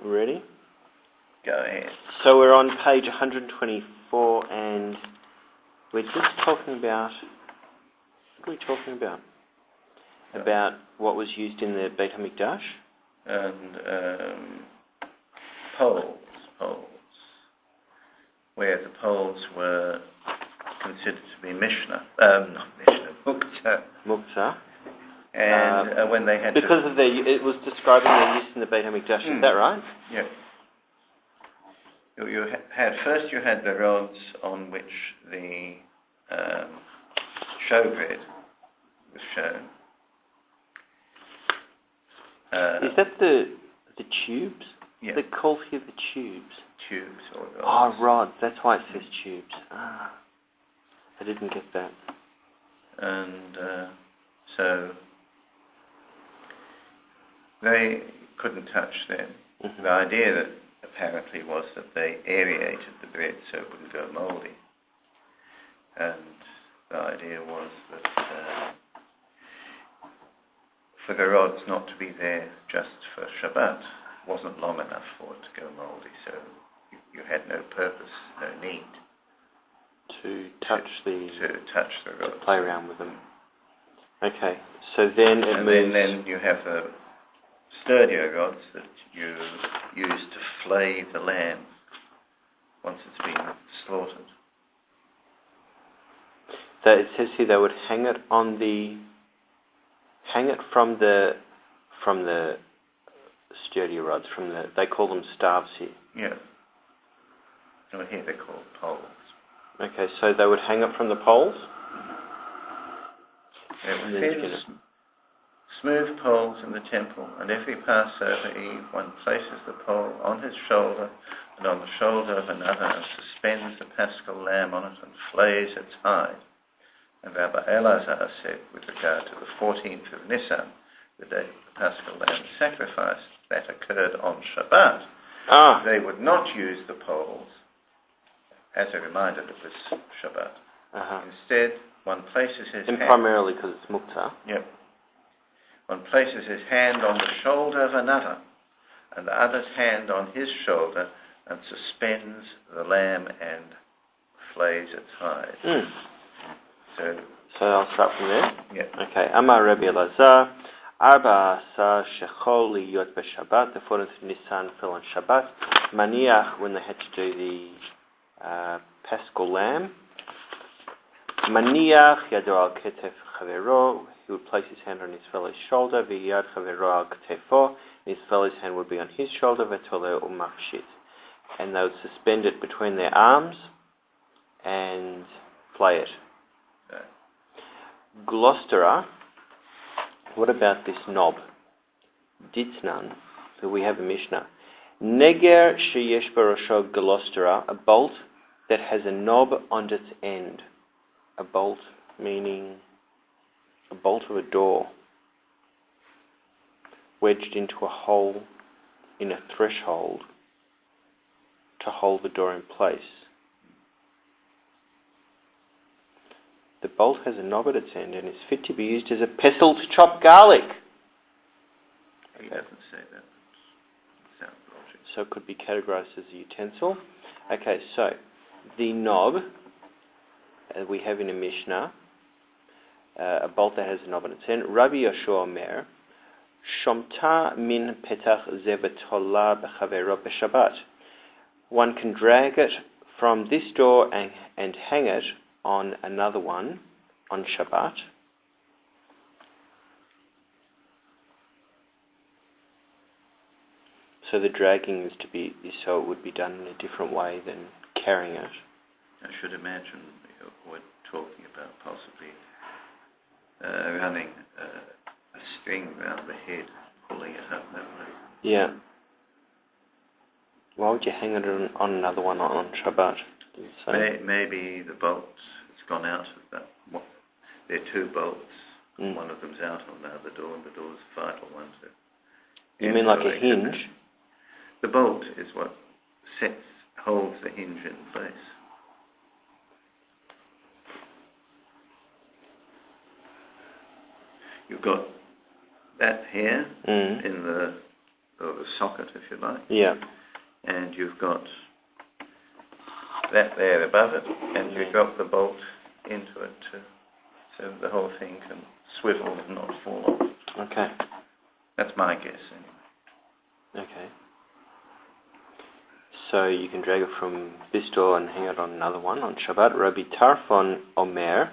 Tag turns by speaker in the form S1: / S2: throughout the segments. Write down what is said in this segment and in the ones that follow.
S1: Ready?
S2: Go ahead.
S1: So we're on page 124 and we're just talking about... What are we talking about? About what was used in the Beit HaMikdash?
S2: And poles. Where the poles were considered to be Muktzah. And when they had
S1: because of it was describing their use in the Beit HaMikdash, is that right?
S2: Yeah. You had the rods on which the showbread was shown.
S1: Is that the tubes?
S2: Yeah.
S1: They're called here the tubes.
S2: Tubes or rods.
S1: Oh, rods. That's why it says tubes. I didn't get that.
S2: And so they couldn't touch them. Mm-hmm. The idea that apparently was that they aerated the bread so it wouldn't go mouldy. And the idea was that for the rods not to be there just for Shabbat wasn't long enough for it to go mouldy, so you had no purpose, no need
S1: to touch the
S2: rods.
S1: To play around with them. Okay, so then
S2: then you have the sturdier rods that you use to flay the lamb once it's been slaughtered.
S1: So it says here they would hang it from the sturdier rods, they call them staves here.
S2: Yeah. No, here they're called poles.
S1: Okay, so they would hang it from the poles?
S2: Smooth poles in the temple, and every Passover Eve one places the pole on his shoulder and on the shoulder of another and suspends the paschal lamb on it and flays its hide. And Rabbi Elazar said, with regard to the 14th of Nisan, the day the paschal lamb sacrifice, that occurred on Shabbat. They would not use the poles as a reminder that it was Shabbat. Instead, one places his hand...
S1: primarily because it's Muktzah.
S2: Yep. One places his hand on the shoulder of another, and the other's hand on his shoulder, and suspends the lamb and flays its hide. So
S1: I'll start from there?
S2: Yeah.
S1: Okay. Amar Rabbi Elazar, Arba Asar Shechol Liyot B'Shabbat, the 4th of Nisan fell on Shabbat. Maniach, when they had to do the paschal lamb. Maniach Yado al Ketef Chavero, he would place his hand on his fellow's shoulder, V'yad Chavero al Ketefo, his fellow's hand would be on his shoulder, V'toleo Umachshit. And they would suspend it between their arms and flay it. Glostera, what about this knob? Ditznan, so we have a Mishnah. Neger sheyesh barosho glostera, a bolt that has a knob on its end. A bolt meaning a bolt of a door wedged into a hole in a threshold to hold the door in place. The bolt has a knob at its end and is fit to be used as a pestle to chop garlic.
S2: He doesn't say that. It sounds logical.
S1: So it could be categorized as a utensil. Okay, so the knob we have in a Mishnah, a bolt that has a knob on its end. Rabbi Yoshua Omer, Shomta min petach ze b'tola b'chavero b'Shabbat. One can drag it from this door and hang it on another one on Shabbat. So the dragging so it would be done in a different way than carrying it.
S2: I should imagine we're talking about possibly running a string around the head, pulling it up that way.
S1: Yeah. Why would you hang it on another one on Shabbat?
S2: Maybe the bolts, it's gone out of that. There are two bolts. One of them's out on the other door, and the door's a vital one.
S1: You mean like a hinge?
S2: The bolt is what holds the hinge in place. You've got that here in the or the socket, if you like.
S1: Yeah.
S2: And you've got that there above it, and you drop the bolt into it so the whole thing can swivel and not fall off.
S1: Okay.
S2: That's my guess, anyway.
S1: Okay. So you can drag it from this door and hang it on another one on Shabbat. Rabbi Tarfon Omer,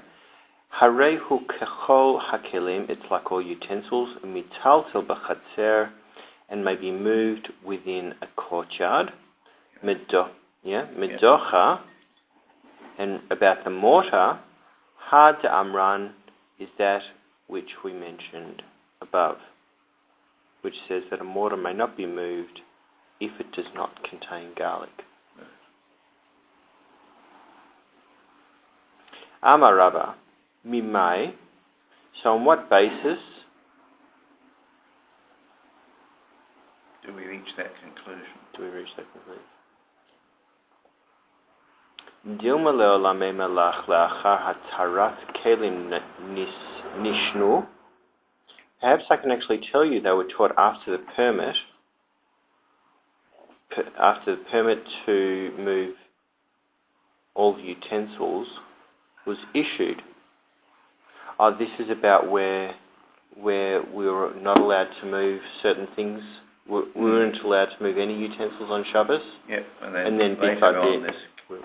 S1: Harehu kechol hakelim, it's like all utensils, mitaltel b'chatzer, and may be moved within a courtyard. Medocha, and about the mortar, Had Amran is that which we mentioned above, which says that a mortar may not be moved if it does not contain garlic. Amar Rabba, Mimai, so on what basis
S2: do we reach that conclusion?
S1: Dilma le'olame melach le'achar hatzarat kelim nishnu. Perhaps I can actually tell you they were taught after the permit to move all the utensils was issued. Oh, this is about where we were not allowed to move certain things. We weren't allowed to move any utensils on Shabbos.
S2: Yep,
S1: and then bit
S2: later
S1: by
S2: on
S1: bit.
S2: The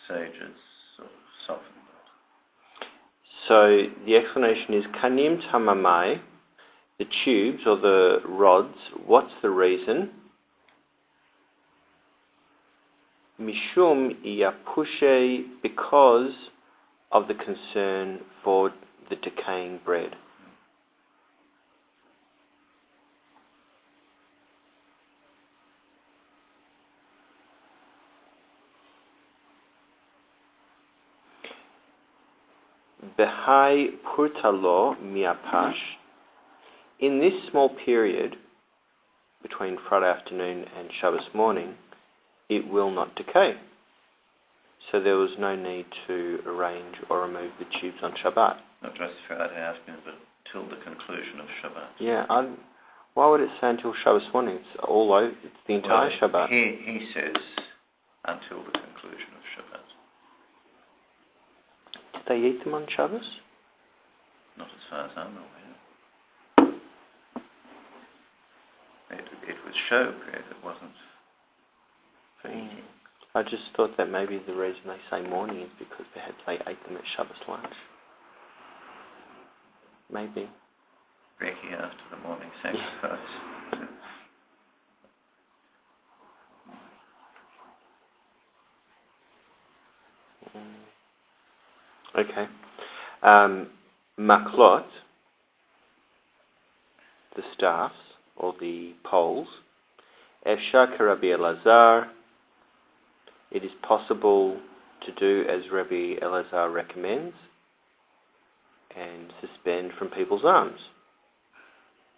S2: sages sort of softened it.
S1: So the explanation is kanim tamamai, the tubes or the rods. What's the reason? Mishum yapushe, because of the concern for the decaying bread. Behai purtalo miapash. In this small period between Friday afternoon and Shabbos morning, it will not decay. So there was no need to arrange or remove the tubes on Shabbat.
S2: Not just Friday afternoon, but till the conclusion of Shabbat.
S1: Yeah, why would it say until Shabbos morning? It's all over. It's the entire Shabbat.
S2: He says until the conclusion of Shabbat.
S1: Did they eat them on Shabbos?
S2: Not as far as I'm aware. It was showbread, it wasn't for eating.
S1: I just thought that maybe the reason they say morning is because they ate them at Shabbos lunch. Maybe.
S2: Brekkie after the morning sacrifice.
S1: Okay. Maklot, the staffs or the poles. Efshar Rabbi Elazar. It is possible to do as Rabbi Elazar recommends and suspend from people's arms,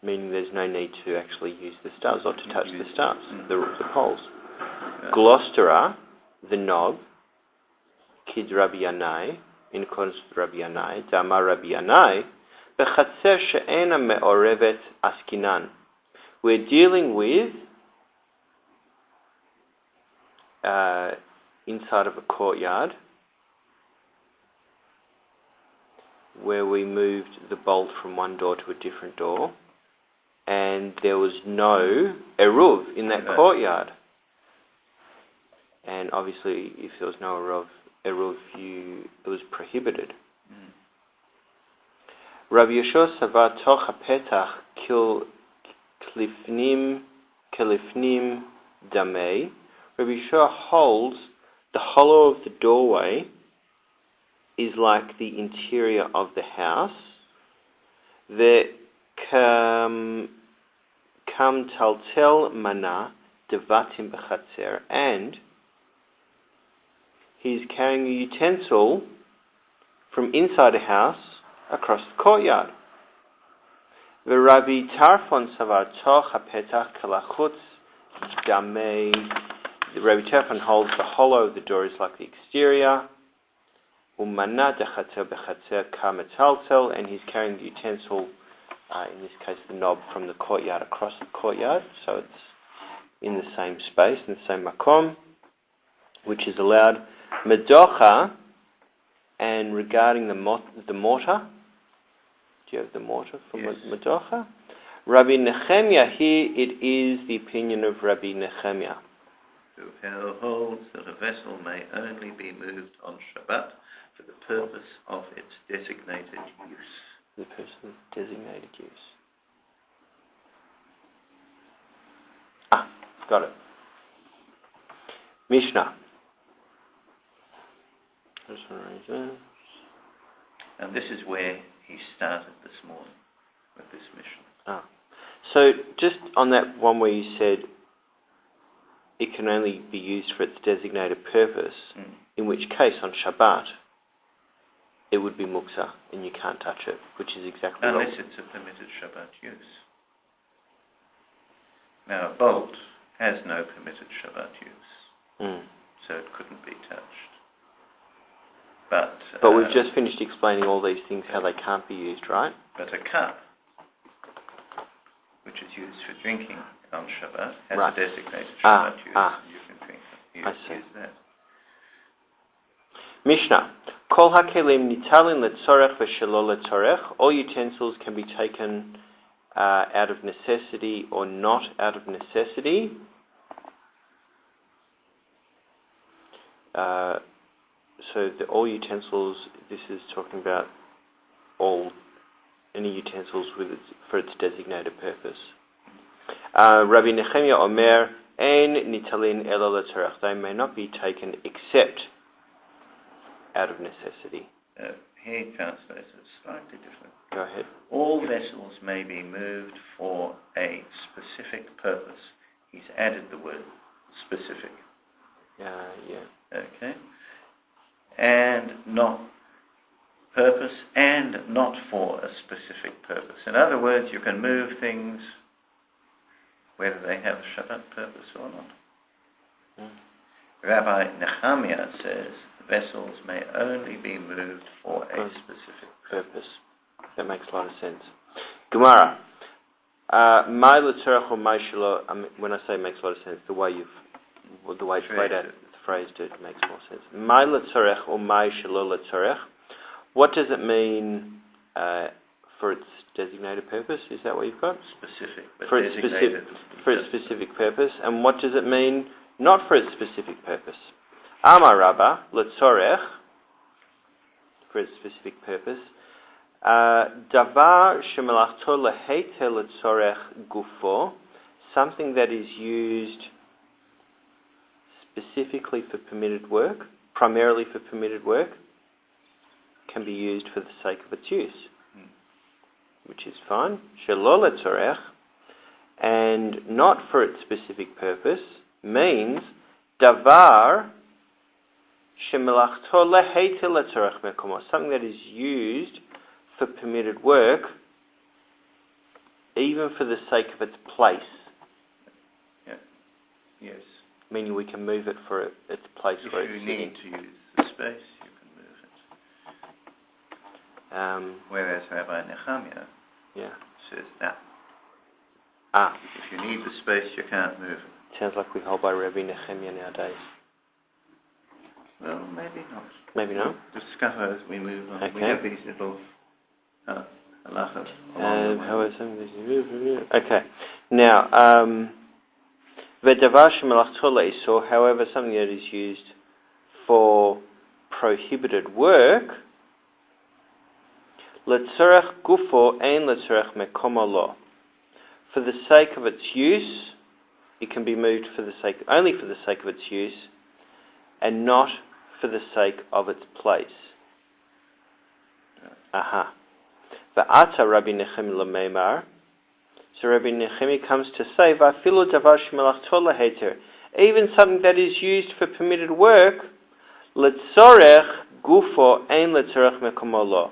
S1: meaning there's no need to actually use the staves or to touch the staves, the poles. Glostera, the knob, Kid Rabbi Yanai, in accordance with Rabbi Yanai, Damar Rabbi Yanai, Bechatzer she'ena me'orevet askinan. We're dealing with inside of a courtyard where we moved the bolt from one door to a different door, and there was no eruv in that courtyard. And obviously, if there was no eruv, it was prohibited. Rabbi Yeshua Savar Toch HaPetach Kelifnim Damei. Rabbi Yeshua holds the hollow of the doorway is like the interior of the house. The kam taltel mana devatim bechatzer, and he's carrying a utensil from inside a house across the courtyard. The Rabbi Tarfon Savar Toch HaPetach Kalachutz Damei. The Rabbi Tarfon holds the hollow of the door is like the exterior. Umana dechatzer bechatzer kametaltel, and he's carrying the utensil in this case the knob, from the courtyard across the courtyard, so it's in the same space, in the same makom, which is allowed. Medocha, and regarding the mortar, do you have the mortar for Medocha? Rabbi Nechemia, here it is the opinion of Rabbi Nechemia,
S2: who holds that a vessel may only be moved on Shabbat for the purpose of its designated use.
S1: The person's designated use. Got it. Mishnah.
S2: And this is where he started this morning with this Mishnah.
S1: So just on that one where you said it can only be used for its designated purpose, in which case on Shabbat it would be muksa and you can't touch it, which is exactly
S2: unless it's a permitted Shabbat use. Now a bolt has no permitted Shabbat use, so it couldn't be touched. But
S1: we've just finished explaining all these things, how they can't be used, right?
S2: But a cup, which is used for drinking on Shabbat, has a designated Shabbat use. You can drink it. Use that.
S1: Mishnah. Kol hakelim nitalin letzorech v'shelo letzorech. All utensils can be taken out of necessity or not out of necessity. So all utensils, this is talking about any utensils for its designated purpose. Rabbi Nechemia Omer, ein nitalin elo letzorech. They may not be taken except out of necessity.
S2: Here translates it slightly different.
S1: Go ahead.
S2: All vessels may be moved for a specific purpose. He's added the word specific. Okay. And not purpose and not for a specific purpose. In other words, you can move things whether they have a Shabbat purpose or not. Rabbi Nechemia says vessels may only be moved for a specific purpose.
S1: That makes a lot of sense. Gemara. My letzorech or my shelo. When I say it makes a lot of sense, the way it's phrased it makes more sense. My letzorech or my shelo letzorech. What does it mean for its designated purpose? Is that what you've got?
S2: Specific, but
S1: for its specific purpose. And what does it mean not for its specific purpose? Amar Rabba letzorech, for its specific purpose. Davar shemelachto leheter letzorech gufo, something that is used specifically for permitted work, primarily for permitted work, can be used for the sake of its use, which is fine. Shelo letzorech, and not for its specific purpose, means davar shemelachto leheter letzorech mekomo, something that is used for permitted work, even for the sake of its place.
S2: Yes.
S1: Meaning we can move it for its place where it's sitting.
S2: If you need to use the space, you can move it. Whereas Rabbi Nechemia says that. If you need the space, you can't move it.
S1: Sounds like we hold by Rabbi Nechemia nowadays.
S2: Well, maybe not.
S1: Maybe not?
S2: Discover as we move on.
S1: Okay.
S2: We have these little halachas.
S1: Okay. Now, v'davar shemelachto le'isur, however, something that is used for prohibited work, letzorech gufo ein letzorech mekomo lo. For the sake of its use, it can be moved only for the sake of its use, and not for the sake of its place. V'ata Rabbi Nechemia l'meimar. So Rabbi Nechemia comes to say, v'afilu davar shemelachto leheter, even something that is used for permitted work, letzorech gufo ein letzorech mekomo lo.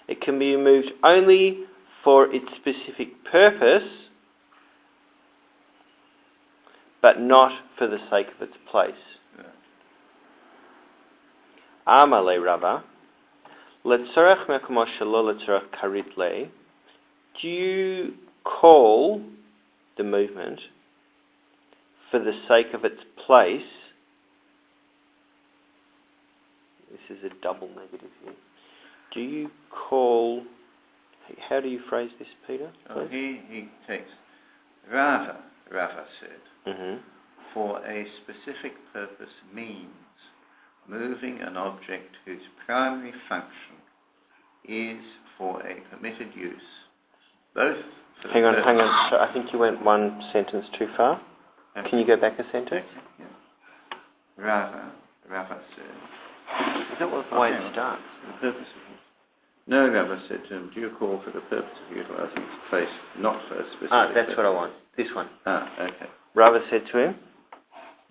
S1: It can be moved only for its specific purpose, but not for the sake of its place. Amale Rabba, letzorech mekomo shelo letzorech karit le, Do you call the movement for the sake of its place? This is a double negative here. Do you call... How do you phrase this, Peter?
S2: He takes Rava said, for a specific purpose means moving an object whose primary function is for a permitted use, both for
S1: Hang on. So I think you went one sentence too far.
S2: Okay.
S1: Can you go back a sentence?
S2: Yeah. Rava said...
S1: Is that what the way it starts?
S2: The purpose of use. No, Rava said to him, do you call for the purpose of utilizing its place, not for a specific
S1: that's
S2: purpose?
S1: what I want. This one.
S2: Okay.
S1: Rava said to him?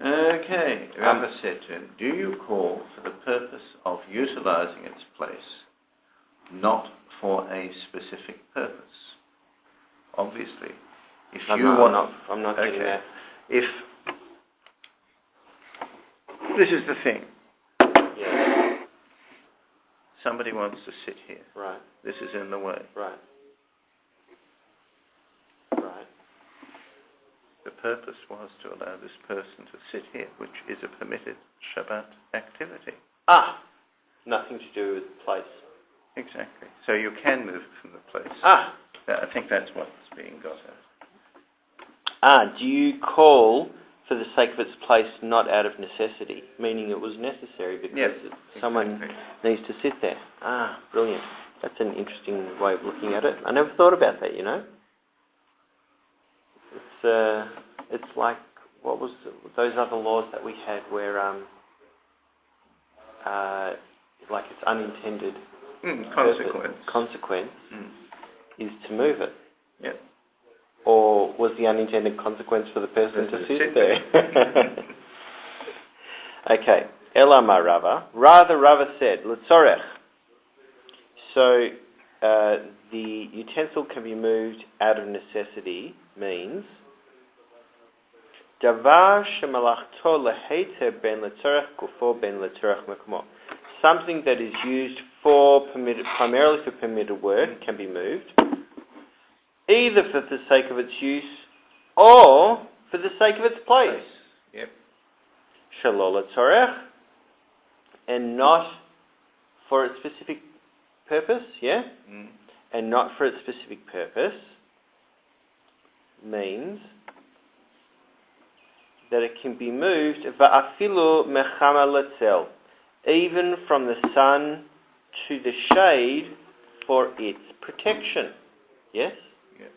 S2: Okay. Rava said to him, do you call for the purpose of utilizing its place, not for a specific purpose? Obviously. If I'm not getting that. If this is the thing.
S1: Yeah.
S2: Somebody wants to sit here.
S1: Right.
S2: This is in the way.
S1: Right.
S2: The purpose was to allow this person to sit here, which is a permitted Shabbat activity.
S1: Nothing to do with the place.
S2: Exactly. So you can move from the place. I think that's what's being got at.
S1: Do you call for the sake of its place, not out of necessity, meaning it was necessary because someone needs to sit there? Brilliant. That's an interesting way of looking at it. I never thought about that, you know. It's like, what was those other laws that we had where, like it's unintended consequence is to move it.
S2: Yeah.
S1: Or was the unintended consequence for the person to sit there? Okay. Elama Rava. Rather, Rava said, L'tzorech. So, the utensil can be moved out of necessity means Davar shemalachto leheter ben l'tzorech gufo ben l'tzorech mekmo. Something that is used primarily for permitted work can be moved, either for the sake of its use or for the sake of its place.
S2: Yep.
S1: Shalol l'tzorech, and not for its specific purpose, and not for its specific purpose means that it can be moved va'afilu mechama letzel, even from the sun to the shade for its protection. Yes?
S2: Yeah.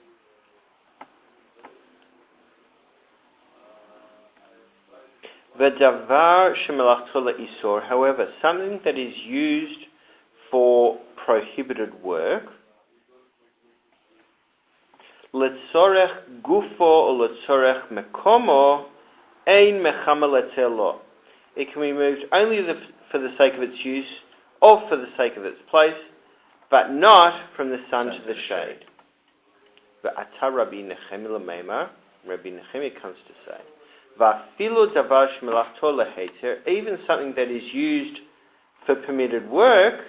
S1: V'davar shemelachto le'isor, however, something that is used for prohibited work, letzorech gufo or letzorech mekomo, ein mechama letzelo. It can be moved only for the sake of its use or for the sake of its place, but not from the sun to the shade. V'ata Rabbi Nechemia l'meimar, Rabbi Nechemia comes to say, v'afilu davar shmelachto leheter, even something that is used for permitted work,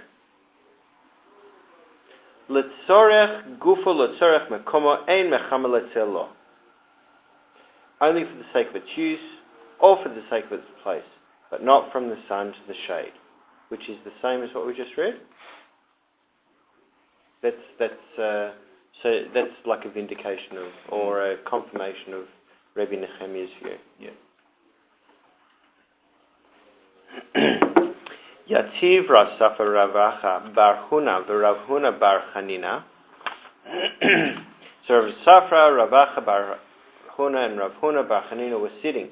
S1: letzorech gufo letzorech mekomo ein mechama letzelo. Only for the sake of its use or for the sake of its place, but not from the sun to the shade, which is the same as what we just read. So that's like a vindication of, or a confirmation of Rabbi Nechemia's view.
S2: Yeah.
S1: Yativ Rav Safra Ravacha Bar Huna v'Rav Huna Bar Chanina. So Rav Safra, Ravacha Bar Huna, and Rav Huna Bar Chanina were sitting.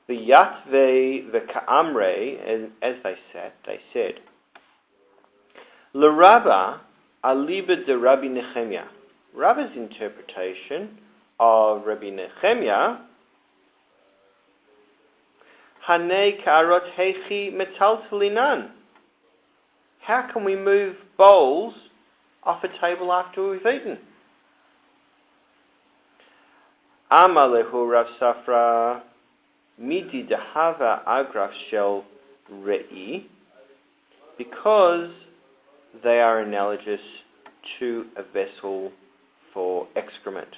S1: V'Yatve v'Ka'amre, and as they sat, they said, L'Rabba aliba de Rabbi Nechemia. Rabba's interpretation of Rabbi Nechemia, Hanei ka'arot heichi metaltalinan. How can we move bowls off a table after we've eaten? Amalehu Rav Safra midi dehava agraf shel re'i, because they are analogous to a vessel for excrement.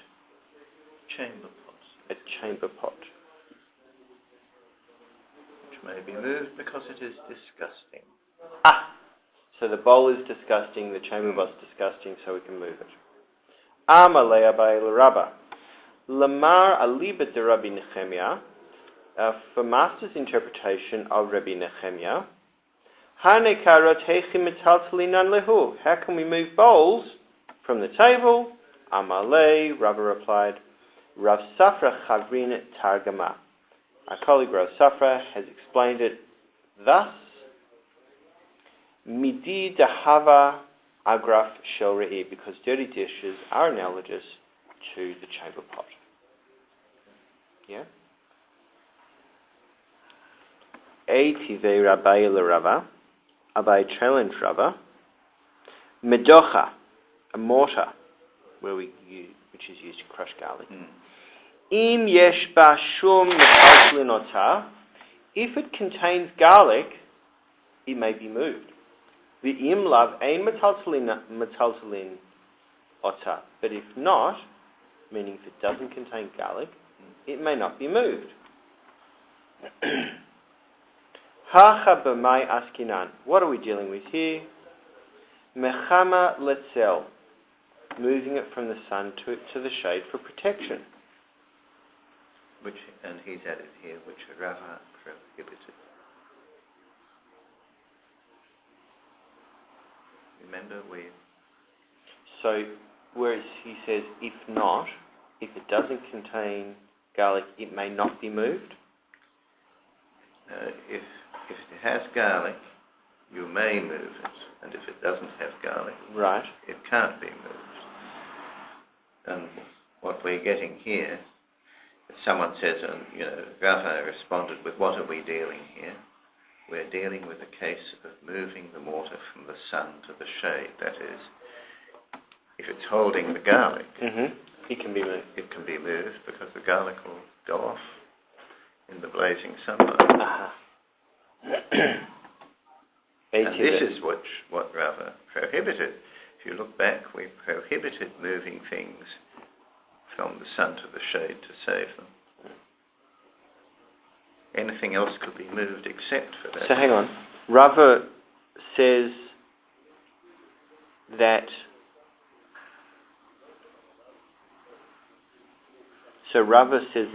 S2: Chamber pot.
S1: A chamber pot.
S2: Which may be moved because it is disgusting.
S1: So the bowl is disgusting, the chamber pot's disgusting, so we can move it. Amalei Abai l'Rabba. Lamar aliba de Rabbi Nehemiah. For Master's interpretation of Rabbi Nehemiah, how can we move bowls from the table? Amalei, Rava replied, Rav Safra Chavrin Targama. Our colleague Rav Safra has explained it thus: Midi dahava agraf shel re'i, because dirty dishes are analogous to the chamber pot. Yeah? Eitive Rabbi l'Rava. Abai challenged Rava. Medocha, a mortar, which is used to crush garlic. Im yesh ba shum metalslin ota. If it contains garlic, it may be moved. The im lav ein metalslin ota. But if not, meaning if it doesn't contain garlic, it may not be moved. Hacha b'mai askinan. What are we dealing with here? Mechama letzel, moving it from the sun to the shade for protection.
S2: And he's added here, which Rava prohibited. Remember
S1: So, whereas he says, if not, if it doesn't contain garlic, it may not be moved?
S2: If it has garlic, you may move it, and if it doesn't have garlic,
S1: right,
S2: it can't be moved. And what we're getting here, if someone says, Rava responded with, what are we dealing here? We're dealing with a case of moving the mortar from the sun to the shade. That is, if it's holding the garlic,
S1: it can be moved.
S2: It can be moved because the garlic will go off in the blazing sunlight. And this is what Rava prohibited. If you look back, we prohibited moving things from the sun to the shade to save them. Anything else could be moved except for that.
S1: So hang on. Rava says that... So Rava says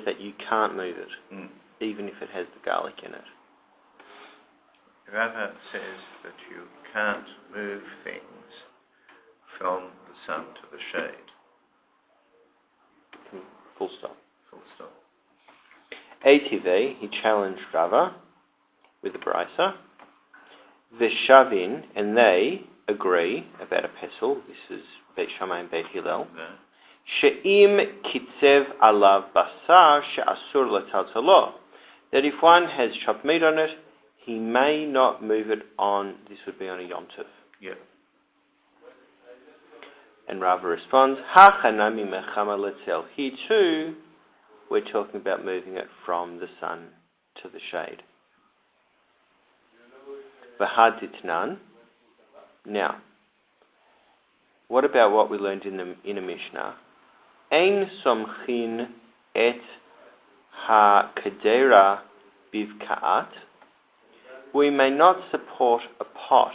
S1: that you can't move it, even if it has the garlic in it.
S2: Rava says that you can't move things from the sun to the shade.
S1: Full stop.
S2: Full stop.
S1: ATV, he challenged Rava with the brisa. The Shavin, and they agree about a pestle. This is Beit Shammai and Beit Hillel. She'im kitzev alav basar she'asur lataltalo. That if one has chopped meat on it, he may not move it on, this would be on a Yom Tov.
S2: Yep.
S1: And Rava responds, Hachanami mechama letzel. Here too, we're talking about moving it from the sun to the shade. V'haditnan. Now, what about what we learned in a Mishnah? Ein somchin et ha-kedera bivka'at. We may not support a pot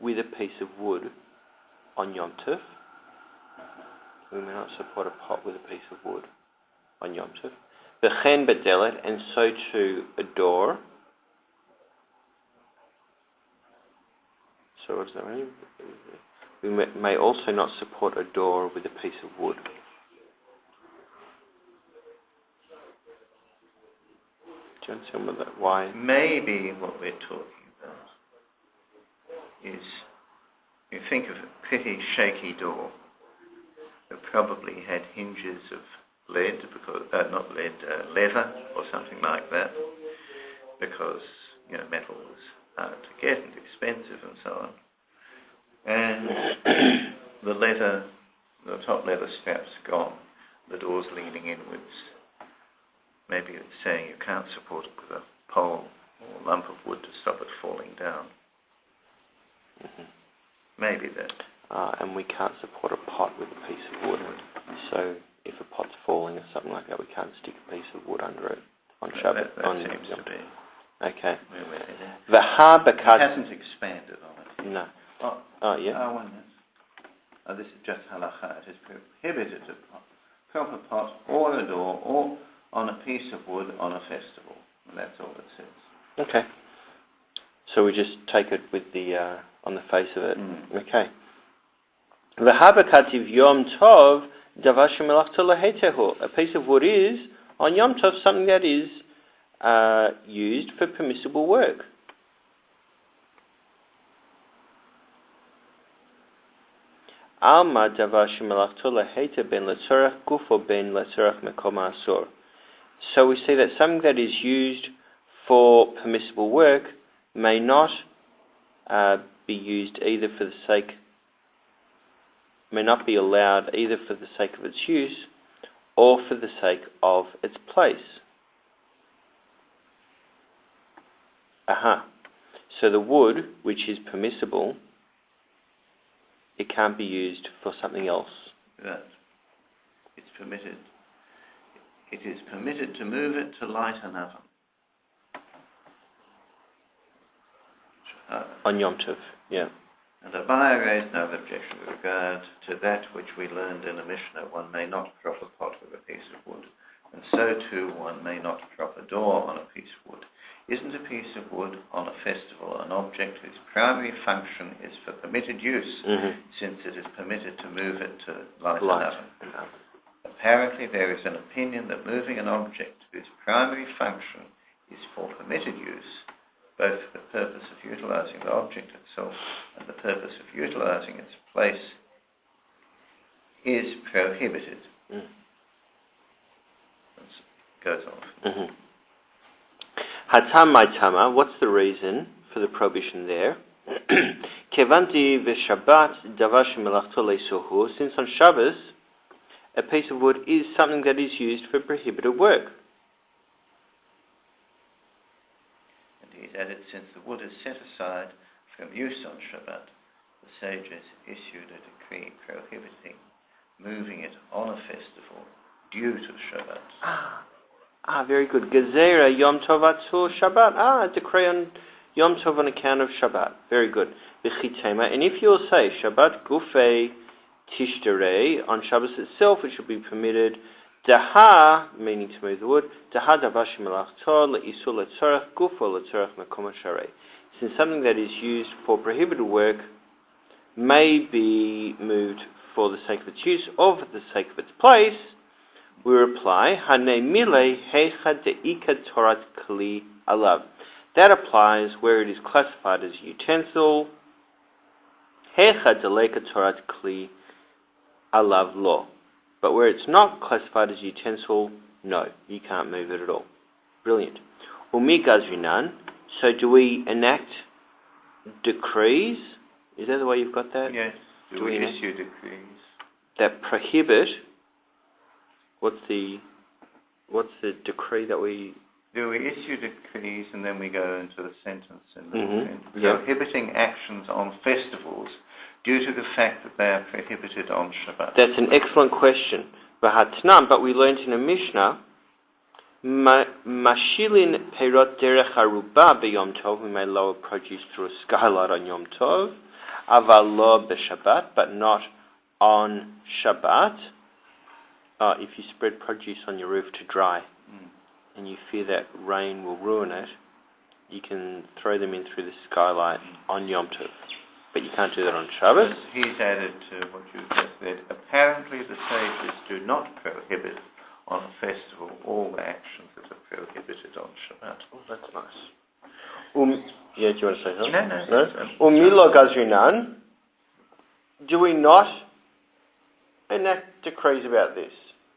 S1: with a piece of wood on Yom Tov. We may not support a pot with a piece of wood on Yom Tov. V'chen bedelet, and so too a door. So what does that mean? We may also not support a door with a piece of wood. Do you understand why?
S2: Maybe what we're talking about is, you think of a pretty shaky door that probably had hinges of lead, leather or something like that, because metal was hard to get and expensive and so on. And the top leather strap's gone, the door's leaning inwards. Maybe it's saying you can't support it with a pole or a lump of wood to stop it falling down. Maybe that.
S1: and we can't support a pot with a piece of wood. So if a pot's falling or something like that, we can't stick a piece of wood under it on Shabbat.
S2: That seems to be.
S1: Okay.
S2: It hasn't expanded on it.
S1: No.
S2: Yeah. One minute. This is just halacha. It is prohibited to prop a pot or a door or on a piece of wood on a festival. And that's all it says.
S1: Okay. So we just take it with the on the face of it. Okay. V'habakativ Yom Tov davar shemelachto lahetehu. A piece of wood is on Yom Tov something that is used for permissible work. Alma davar shemelachto lahete ben letzorach gufo ben letzorach mekom asur. So we see that something that is used for permissible work may not be used either for the sake, may not be allowed either for the sake of its use or for the sake of its place. So the wood, which is permissible, it can't be used for something else.
S2: Right. It's permitted. It is permitted to move it to light an oven.
S1: On Yom Tov, yeah.
S2: And Abaye raised no objection with regard to that which we learned in a Mishnah. One may not prop a pot with a piece of wood, and so too one may not prop a door on a piece of wood. Isn't a piece of wood on a festival an object whose primary function is for permitted use, since it is permitted to move it to light an oven? Apparently there is an opinion that moving an object whose primary function is for permitted use, both for the purpose of utilizing the object itself and the purpose of utilizing its place, is prohibited. Goes on.
S1: Hatam Maitama, what's the reason for the prohibition there? Kevanti v'Shabbat davar shemelachto leisuhu. Since on Shabbos, a piece of wood is something that is used for prohibited work.
S2: Indeed, added, since the wood is set aside from use on Shabbat, the sages issued a decree prohibiting moving it on a festival due to Shabbat.
S1: Very good. Gezerah Yom Tov Atzur Shabbat. A decree on Yom Tov on account of Shabbat. Very good. V'chitema. And if you'll say Shabbat Gufei Tishterei, on Shabbos itself it should be permitted. Daha, meaning to move the wood. Daha davar shemelachto le'isur letzorach gufo letzorach mekom hasharei. Since something that is used for prohibited work may be moved for the sake of its use or for the sake of its place, we reply, Hane mile heicha deika torat kli alav. That applies where it is classified as a utensil. Heicha deleka torat kli alav lo. But where it's not classified as a utensil, no, you can't move it at all. Brilliant. Umi gazrinan. So do we enact decrees? Is that the way you've got that?
S2: Yes. Do we issue decrees
S1: that prohibit? What's the decree that we...
S2: Do we issue decrees and then we go into the sentence in prohibiting actions on festivals due to the fact that they are prohibited on Shabbat?
S1: That's an excellent question. But we learned in a Mishnah, Mashilin Peirot Derech Aruba B'Yom Tov, we may lower produce through a skylight on Yom Tov, Aval Lo B'Shabbat, but not on Shabbat. If you spread produce on your roof to dry and you fear that rain will ruin it, you can throw them in through the skylight on Yom Tov. But you can't do that on Shabbos.
S2: He's added to what you just said. Apparently the sages do not prohibit on a festival all the actions that are prohibited on Shabbat.
S1: Oh, that's nice. Do you want to say something?
S2: No.
S1: Umilo Gazrinan, do we not enact decrees about this?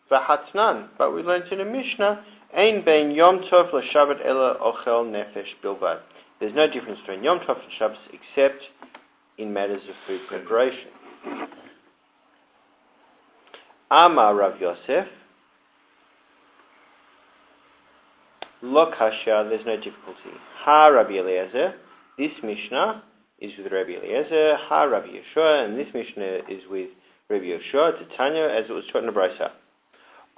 S1: V'hatnan, but we learned in a Mishnah, Ein ben Yom Tov l'Shabbat ela ochel nefesh bilvad. There's no difference between Yom Tov and Shabbos except in matters of food preparation. Amar Rav Yosef, Lo kasha, there's no difficulty. Ha Rabbi Eliezer, this Mishnah, is with Rabbi Eliezer, Ha Rabbi Yeshua, and this Mishnah is with Rabbi Yeshua, Titania, as it was taught in the Brisa.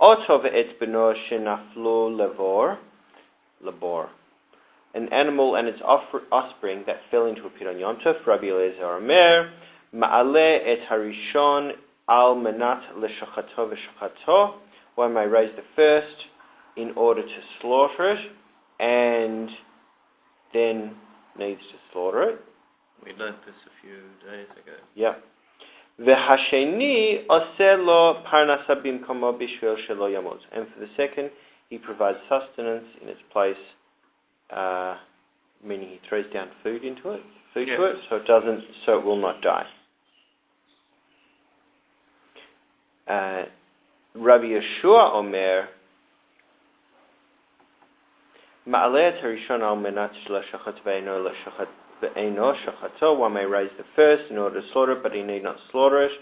S1: Oto ve'et beno shenaflu labor. An animal and its offspring that fell into a pit on Yom Tov, Rabbi Eliezer Omer, Ma'ale et harishon al menat leshachato v'shachato. One may raise the first in order to slaughter it, and then needs to slaughter it.
S2: We learnt this a few days ago.
S1: Yeah. V'hasheni oseh lo parnasa bimkomo bishvil shelo yamot. And for the second, he provides sustenance in its place, meaning he throws down food to it, so it will not die. Rabbi Yeshua Omer, Ma'aleh harishon al menat l'shachat ve'eno shachato. One may raise the first in order to slaughter it, but he need not slaughter it.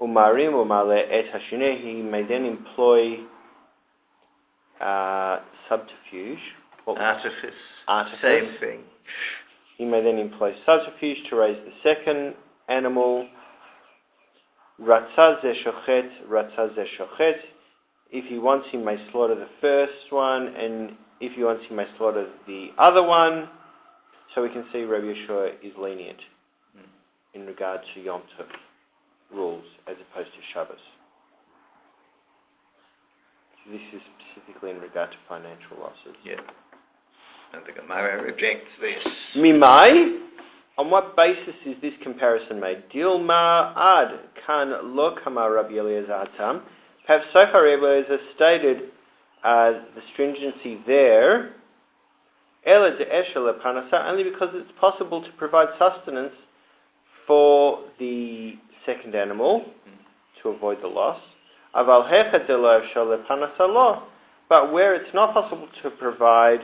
S1: Umarim u'maleh et hashineh. He may then employ subterfuge.
S2: Artifice. Same thing.
S1: He may then employ subterfuge to raise the second animal. Ratzah ze shochet. If he wants, he may slaughter the first one, and if he wants, he may slaughter the other one. So we can see Rabbi Yeshua is lenient in regard to Yom Tov rules as opposed to Shabbos. This is specifically in regard to financial losses.
S2: Yeah. And the Gemara rejects this.
S1: Mimai? On what basis is this comparison made? Dilma ad kan lo kama Rabbi Eliezer hatam. Perhaps so far Rabbi Eliezer stated the stringency there, ela de eshel panasa, only because it's possible to provide sustenance for the second animal to avoid the loss. Aval hecha de lo eshel panasa lo. But where it's not possible to provide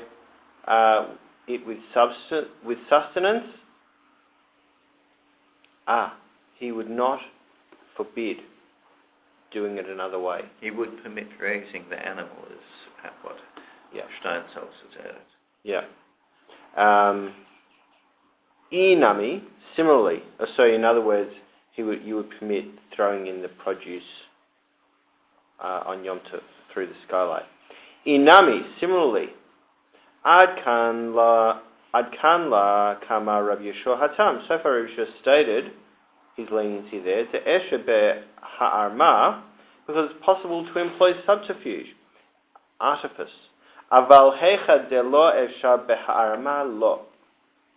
S1: it with sustenance, he would not forbid doing it another way.
S2: He would permit raising the animal as what Steinsaltz has added.
S1: Yeah. Inami, similarly, so in other words, you would permit throwing in the produce on Yom Tov through the skylight. Inami, similarly, Ad kan la kama Rabbi Yeshua hatam. So far, Rabbi Yeshua stated his leniency there. To eshe be ha'arma, because it's possible to employ subterfuge, artifice. Aval hecha de lo efshar be ha'arma lo.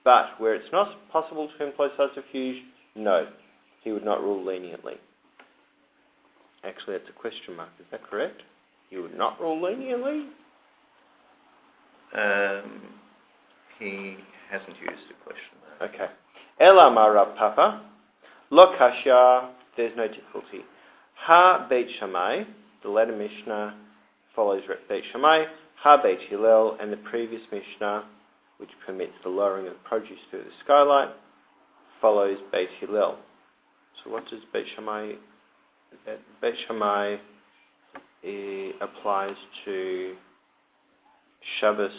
S1: But where it's not possible to employ subterfuge, no, he would not rule leniently. Actually, that's a question mark. Is that correct? He would not rule leniently?
S2: He hasn't used the question mark.
S1: Okay. Ela ma Rav Papa, lo kashya, there's no difficulty. Ha Beit Shammai, the latter Mishnah follows Beit Shammai. Ha Beit Hillel, and the previous Mishnah, which permits the lowering of produce through the skylight, follows Beit Hillel. So what does Beit Shammai? Beit Shammai applies to Shabbos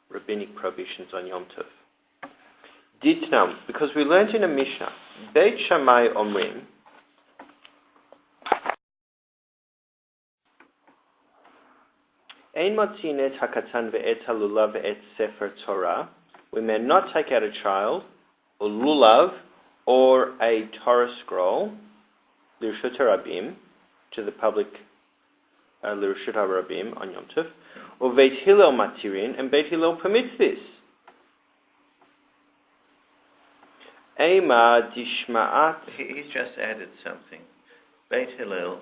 S1: rabbinic prohibitions on Yom Tov. Ditnam, because we learned in a Mishnah, Beit Shammai Omrim, Ein motzin et hakatan ve'et halulav ve'et sefer Torah. We may not take out a child, or lulav, or a Torah scroll, l'reshut harabim, to the public, l'reshut harabim on Yom Tov, or Beit Hillel matirin, and Beit Hillel permits this. Ema dishma'at.
S2: He's just added something. Beit Hillel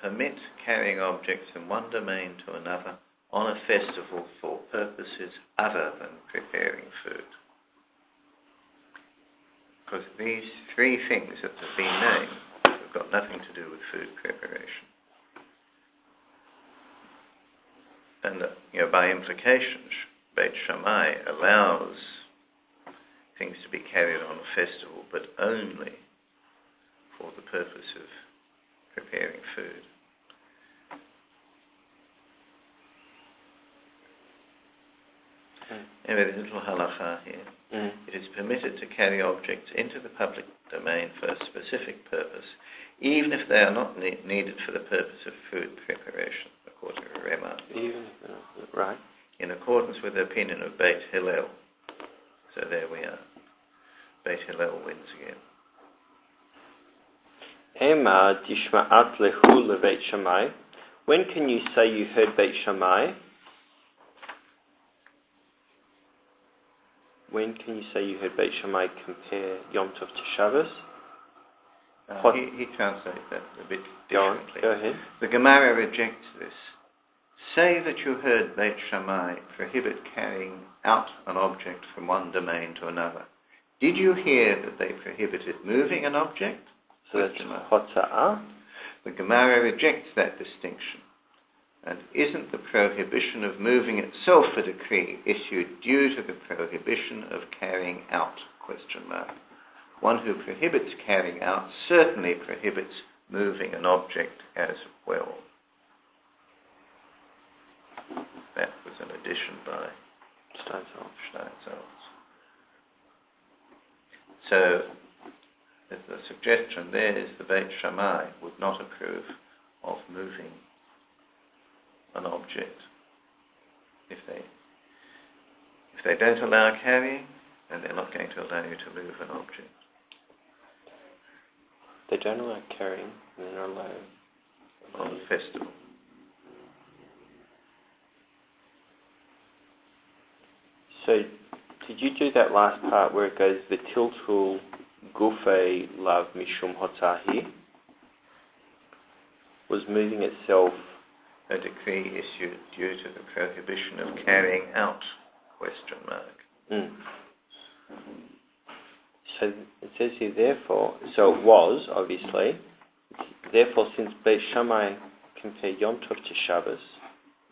S2: permits carrying objects from one domain to another on a festival for purposes other than preparing food. Because these three things that have been named have got nothing to do with food preparation. And by implication, Beit Shammai allows things to be carried on a festival, but only for the purpose of preparing food. Anyway, there's a little halacha here. It is permitted to carry objects into the public domain for a specific purpose, even if they are not needed for the purpose of food preparation, according to Rema.
S1: Even if they're not, right.
S2: In accordance with the opinion of Beit Hillel. So there we are. Beit Hillel wins again.
S1: Ema dishma'at lehu leBeit Shammai. When can you say you heard Beit Shammai? When can you say you heard Beit Shammai compare Yom Tov to Shabbos?
S2: He translates that a bit differently.
S1: Go ahead.
S2: The Gemara rejects this. Say that you heard Beit Shammai prohibit carrying out an object from one domain to another. Did you hear that they prohibited moving an object?
S1: So that's Hotza'ah.
S2: The Gemara rejects that distinction. And isn't the prohibition of moving itself a decree issued due to the prohibition of carrying out? One who prohibits carrying out certainly prohibits moving an object as well. That was an addition by Steinsaltz. So the suggestion there is the Beit Shammai would not approve of moving an object. If they don't allow carrying, then they're not going to allow you to move an object.
S1: They don't allow carrying, and they're not allowed
S2: on the festival.
S1: So, did you do that last part where it goes v'tiltul gufei lav mishum hotzahi? Was moving itself
S2: a decree issued due to the prohibition of carrying out?
S1: So it says here, therefore, so it was, obviously, therefore, since Beit Shammai compare Yom Tov to Shabbos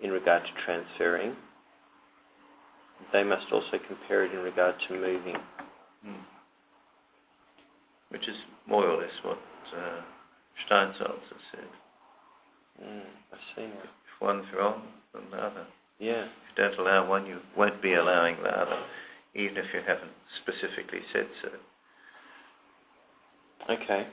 S1: in regard to transferring, they must also compare it in regard to moving.
S2: Which is more or less what Steinsaltz has said.
S1: I've seen it.
S2: If one's wrong, then the other.
S1: Yeah.
S2: If you don't allow one, you won't be allowing the other, even if you haven't specifically said so.
S1: Okay.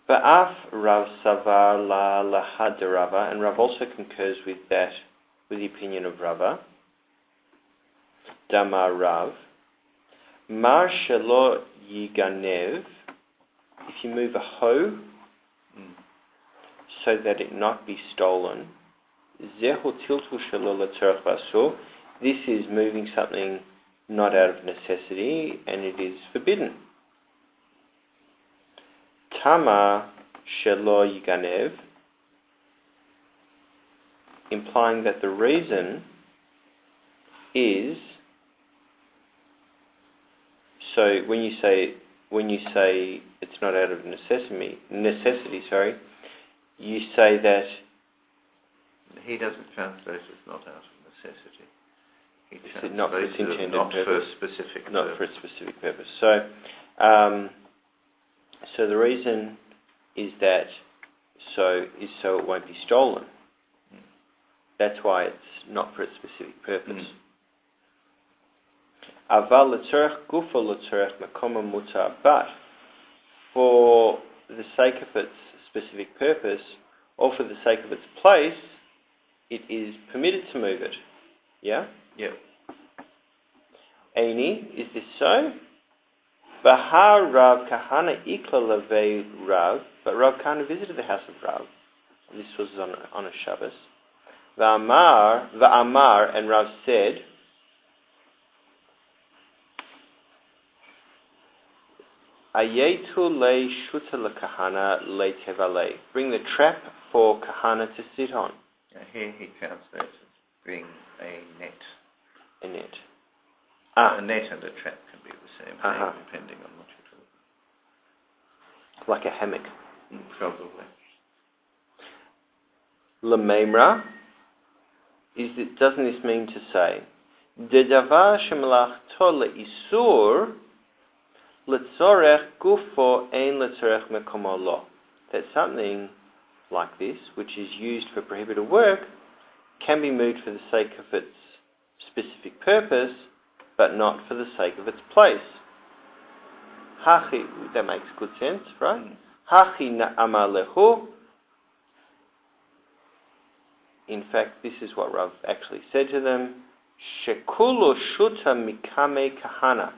S1: Ba'af Rav Savar la Lahad Rava, and Rav also concurs with that, with the opinion of Rava. Dama Rav. Mar shelo yiganev, if you move a hoe, so that it not be stolen, zehu tiltu shelo letzorach basur, this is moving something not out of necessity, and it is forbidden. Tama shelo yiganev, implying that the reason is, so when you say it's not out of necessity, you say that
S2: he doesn't translate it not out of necessity. He
S1: translates not for its intended
S2: not
S1: purpose,
S2: for a specific
S1: not
S2: purpose.
S1: for a specific purpose. So the reason is that so it won't be stolen. That's why it's not for a specific purpose. Aval letzorech gufo letzorech makoma mutar, but for the sake of its specific purpose, or for the sake of its place, it is permitted to move it. Yeah?
S2: Yep.
S1: Aini, is this so? Bahar Rav Kahana ikla levei Rav, but Rav Kahana visited the house of Rav. This was on a Shabbos. Va'amar, and Rav said, Ayetu le shuta le kahana le tevale. Bring the trap for kahana to sit on.
S2: Here he translates bring a net.
S1: A net.
S2: A net and a trap can be the same thing, depending on what you're talking.
S1: Like a hammock.
S2: Probably.
S1: Lememra, doesn't this mean to say, de davar shemelachto leisur letzorech gufo ein letzorech mekomo lo. That something like this, which is used for prohibited work, can be moved for the sake of its specific purpose, but not for the sake of its place. Hachi, that makes good sense, right? Hachi na'ama lehu. In fact, this is what Rav actually said to them. Shekulu shuta mikame kahana.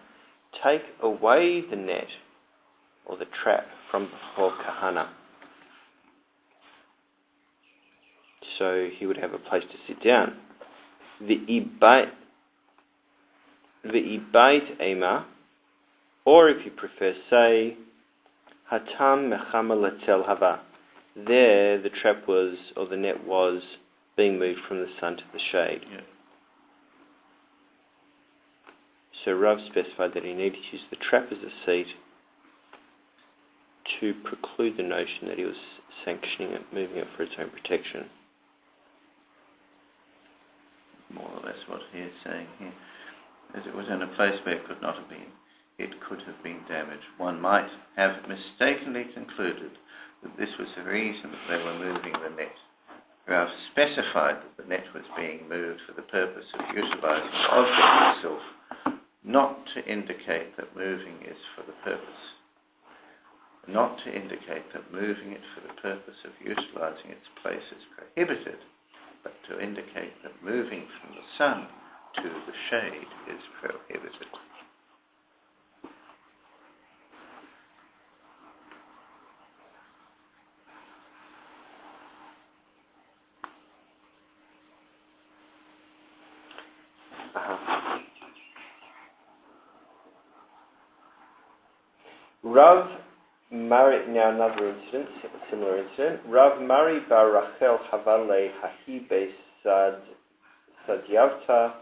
S1: Take away the net, or the trap, from before kahana. So he would have a place to sit down. V'ibait ema, or if you prefer, say, hatam mechama letel hava. There, the trap was, or the net was, being moved from the sun to the shade.
S2: Yeah.
S1: So Rav specified that he needed to use the trap as a seat to preclude the notion that he was sanctioning it, moving it for its own protection.
S2: More or less what he is saying here. As it was in a place where it could not have been, it could have been damaged. One might have mistakenly concluded that this was the reason that they were moving the net. Rav specified that the net was being moved for the purpose of utilizing the object itself, not to indicate that moving is for the purpose. Not to indicate that moving it for the purpose of utilizing its place is prohibited, but to indicate that moving from the sun to the shade is prohibited.
S1: Rav Mari, now another incident, a similar incident. Rav Mari bar Rachel Havale Hahi Be Sadyavta,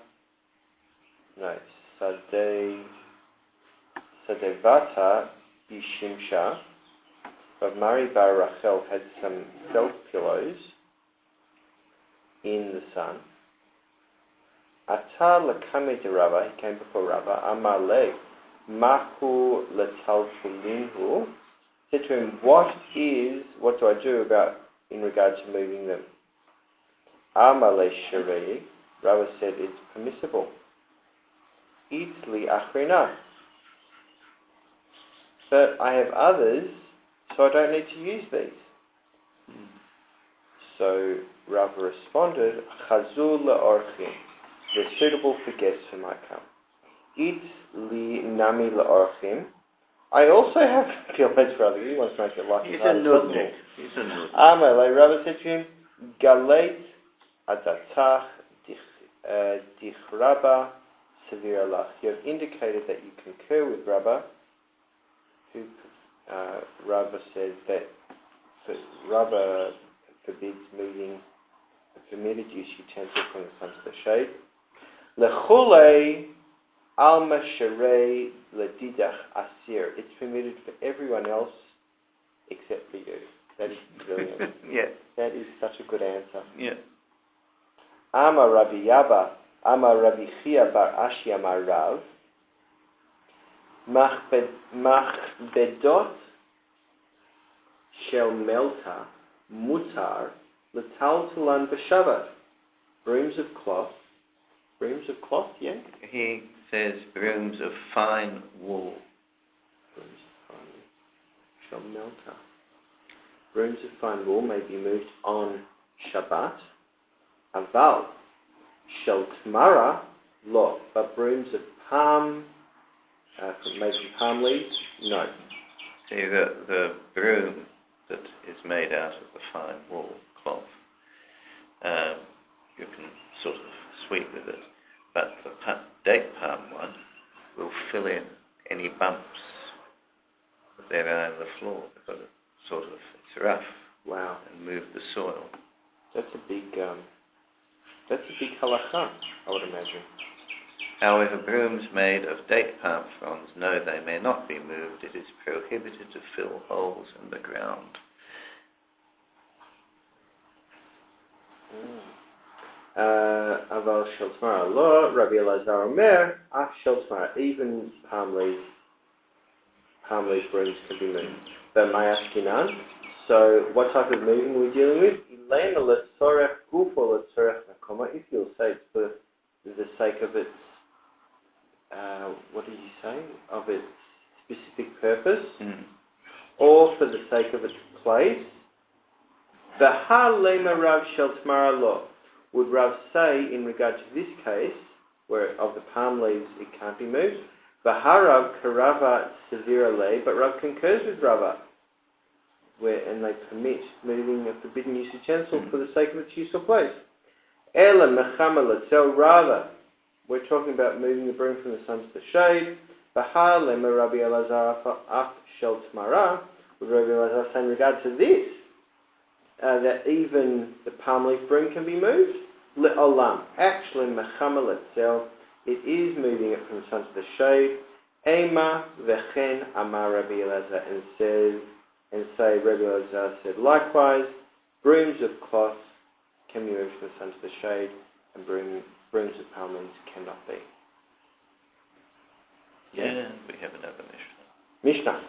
S1: Sadevata Bishimsha. Rav Mari bar Rachel had some felt pillows in the sun. Ata Lakame de Rava, he came before Rava, Amar Le Mahu Letaltulinhu, said to him, what do I do in regard to moving them? Amale Shari, Rava said, it's permissible. Itli Achrina, but I have others, so I don't need to use these. So Rava responded, Chazul La'orchim, they're suitable for guests who might come. It li nami la'orchim. I also have pillows for other. He wants to make it like
S2: he's a nudnik. He's a nudnik.
S1: Amalei, Rava said to him, Galeit adatach dichraba sevir alach. You have indicated that you concur with Rava, who Rava said that Rava forbids moving a permitted use utensil from the sun to the shade. Lechulei alma sharei ledidach asir. It's permitted for everyone else except for you. That is brilliant.
S2: Yeah.
S1: That is such a good answer.
S2: Yeah.
S1: Ama Rabbi Yaba, Ama Rabbi Chia bar Ashi Amar Rav, Machbedot shel melta mutar letaltulan b'shabbat. Brooms of cloth, yeah?
S2: He says brooms of fine wool.
S1: Brooms of fine wool. Shel melta. Brooms of fine wool may be moved on Shabbat. Aval shel tmara lo. But brooms of palm, made from palm leaves, no.
S2: See, the broom that is made out of the fine wool cloth, you can sort of sweep with it, but the date palm one will fill in any bumps that there are in the floor because it's rough.
S1: Wow.
S2: And move the soil.
S1: That's a big halakha, I would imagine.
S2: However, brooms made of date palm fronds, no, they may not be moved. It is prohibited to fill holes in the ground.
S1: Aval shel tmara lo, Rabbi Elazar Omer, af shel tmara, even palm leaf brooms can be moved. But Mayaskinan, so what type of moving are we dealing with? If you'll say it's for the sake of its, what did you say, of its specific purpose, or for the sake of its place. V'ha lema Rav shel tmara lo. Would Rav say in regard to this case, where of the palm leaves it can't be moved, v'ha Rav karava sevira le, but Rav concurs with Rava, and they permit moving a forbidden use utensil for the sake of its use or place. Ela mechama letzel, rather, we're talking about moving the broom from the sun to the shade. V'ha lema Rabbi Elazar af shel tmara. Would Rabbi Elazar say in regard to this, that even the palm leaf broom can be moved? Le'olam. Actually, mechama letzel, it is moving it from the sun to the shade. Ema v'chen amar Rabbi Elazar, and say Rabbi Elazar said likewise, brooms of cloth can be moved from the sun to the shade, and brooms of palm leaves cannot be.
S2: Yeah, we have another Mishnah.
S1: Mishnah.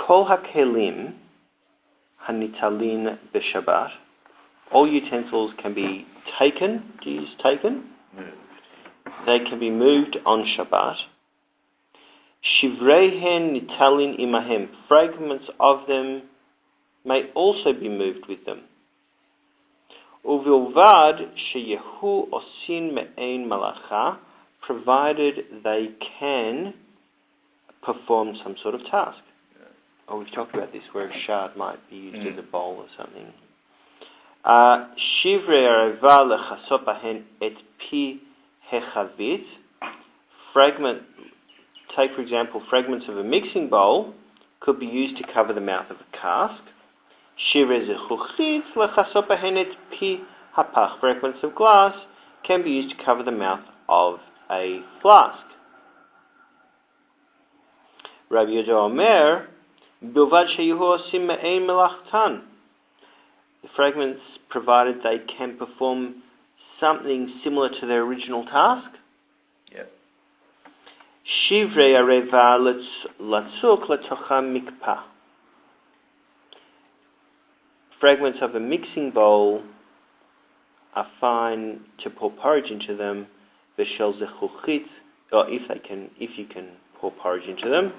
S1: Kol hakelim hanitalin b'Shabbat. All utensils can be taken. Do you use taken?
S2: Moved.
S1: They can be moved on Shabbat. Shivrehen nitalin imahem. Fragments of them may also be moved with them. Uvilvad sheyehu osin me'ein malacha, provided they can perform some sort of task. Oh, we've talked about this, where a shard might be used as a bowl or something. Shivrei areva lechasot bahen et pi hechavit. Take for example, fragments of a mixing bowl could be used to cover the mouth of a cask. Shivrei zechuchit lechasot bahen et pi hapach. Fragments of glass can be used to cover the mouth of a flask. Rabbi Yehuda Omer, bilvad sheyehu osim me'ein melachtan. The fragments, provided they can perform something similar to their original task.
S2: Yep.
S1: Shivrei areva latzuk letocha mikpah. Fragments of a mixing bowl are fine to pour porridge into them. V'shel zechuchit, or if you can pour porridge into them,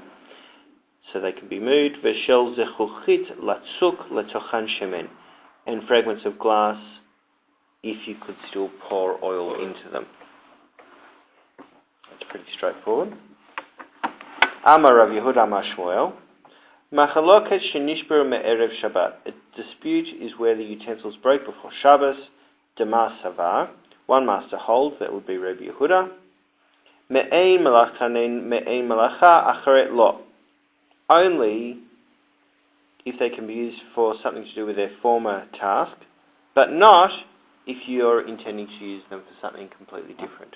S1: so they can be moved. V'shel zechuchit latzuk letochan shemen. And fragments of glass, if you could still pour oil into them. That's pretty straightforward. Amar Rav Yehuda Amar Shmuel. Machaloket shenishber me'erev Shabbat. A dispute is where the utensils break before Shabbos. Demar savar. One master holds, that would be Rabbi Yehuda. Me'ein melachtanen me'ein melacha acheret lo. Only if they can be used for something to do with their former task, but not if you're intending to use them for something completely different.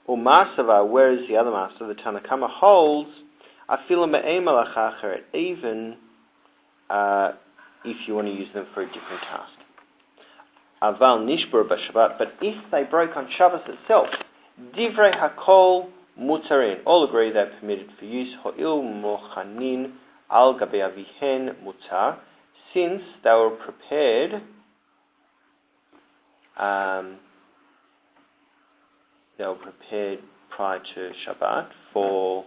S1: Or Masava, whereas the other master, the Tanakama, holds Afilu me'ei malacha acheret, even if you want to use them for a different task. Aval nishbur b'Shabbat, but if they broke on Shabbos itself, divrei hakol mutarin, all agree they're permitted for use. Ho'il mochanin al gabe avihen mutar, since they were prepared prior to Shabbat for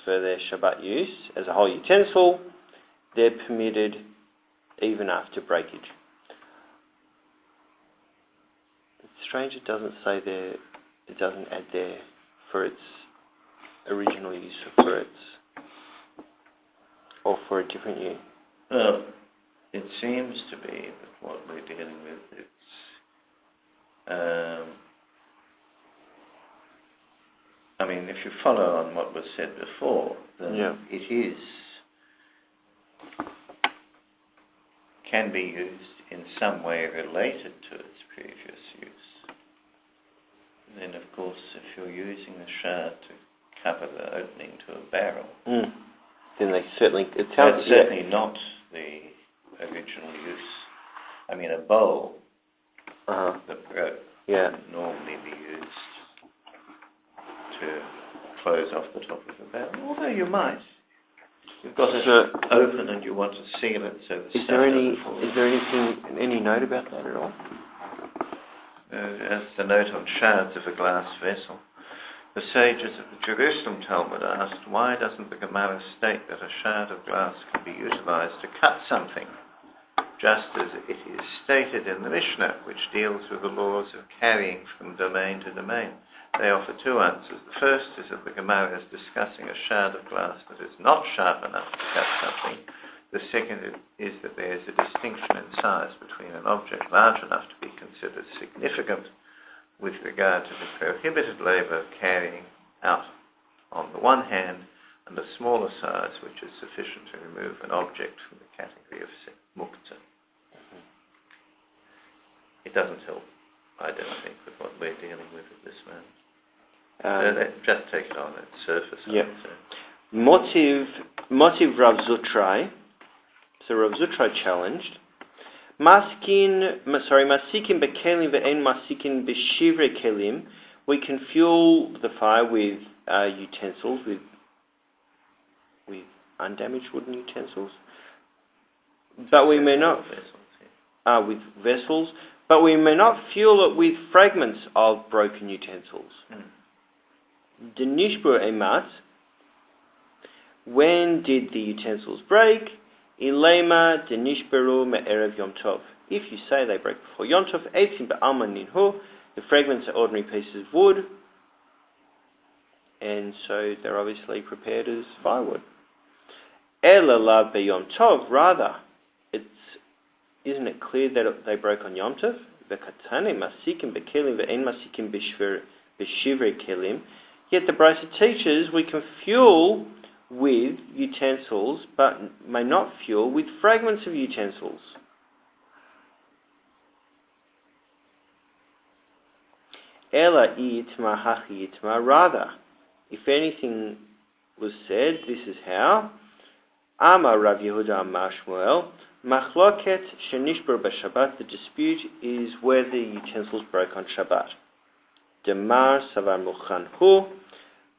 S1: their Shabbat use as a whole utensil, they're permitted even after breakage. It's strange it doesn't say there, it doesn't add there for its original use or for a different use.
S2: Well, it seems to be that what we're dealing with, it's I mean, if you follow on what was said before, then it is, can be used in some way related to its previous use. And then, of course, if you're using the shard to cover the opening to a barrel,
S1: then they certainly,
S2: that's certainly not the original use. I mean, a bowl that would normally be used to close off the top of the barrel, although you might. You've got it open and you want to seal it so the
S1: is there any note about that at all?
S2: As the note on shards of a glass vessel. The sages of the Jerusalem Talmud asked, why doesn't the Gemara state that a shard of glass can be utilized to cut something, just as it is stated in the Mishnah, which deals with the laws of carrying from domain to domain? They offer two answers. The first is that the Gemara is discussing a shard of glass that is not sharp enough to cut something. The second is that there is a distinction in size between an object large enough to be considered significant with regard to the prohibited labor of carrying out on the one hand, and a smaller size which is sufficient to remove an object from the category of muktzah. It doesn't help, I don't think, with what we're dealing with at this moment. Just take it on its surface.
S1: Yep. Motiv Rav Zutrai. So Rav Zutrai challenged. Masikin bekelim ve'en masikin b'shivre kelim. We can fuel the fire with utensils, with undamaged wooden utensils. But we may not with vessels. But we may not fuel it with fragments of broken utensils. The nishbur emat. When did the utensils break? Ilema de nishberu me'erev Yom Tov. If you say they break before Yom Tov, eitzim be'alma ninhu, the fragments are ordinary pieces of wood, and so they're obviously prepared as firewood. Ela la be'Yom Tov, rather, isn't it clear that they broke on Yom Tov? V'katane masikim bekelim ve'en masikim b'shivre kelim. Yet the Brisa teaches we can fuel with utensils, but may not fuel with fragments of utensils. Ela itma hachi itma. Rather, if anything was said, this is how. Amar Rav Yehuda Amar Shmuel. Machloket shenishbar b'Shabbat. The dispute is where the utensils broke on Shabbat. Demar savar muchan hu.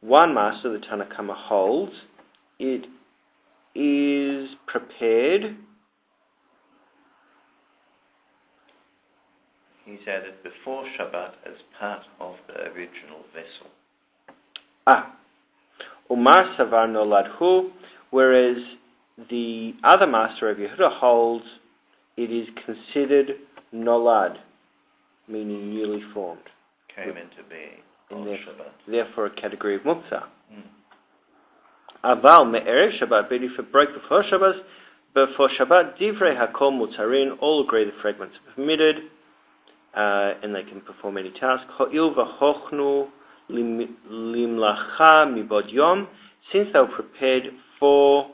S1: One master, the Tanna Kama, holds it is prepared.
S2: He's added before Shabbat as part of the original vessel.
S1: Umar savar nolad hu. Whereas the other master of Yehuda holds it is considered nolad, meaning newly formed.
S2: Came into being on Shabbat.
S1: Therefore a category of muktzah. Aval me'erev Shabbat, but if it broke before Shabbat, divrei hakol mutarin, all agree the fragments are permitted, and they can perform any task. Ho'il v'hochnu limlacha mibod yom, since they were prepared for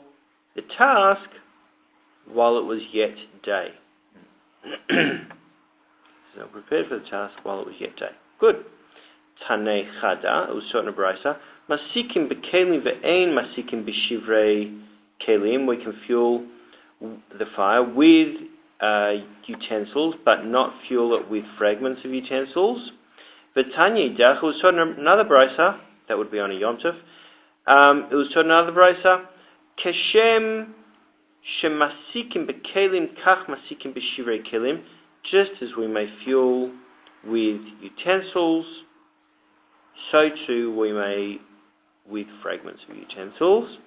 S1: the task while it was yet day. So they were prepared for the task while it was yet day. Good. Tanei chada, it was taught in a brisa. Masikim bekelim ve'ein masikim b'shivrei kelim. We can fuel the fire with utensils, but not fuel it with fragments of utensils. V'tanya idach, it was taught in another brisa, that would be on a Yom Tov. It was taught in another brisa. Keshem shemasikim bekelim kach masikim b'shivrei kelim. Just as we may fuel with utensils, so too we may with fragments of utensils.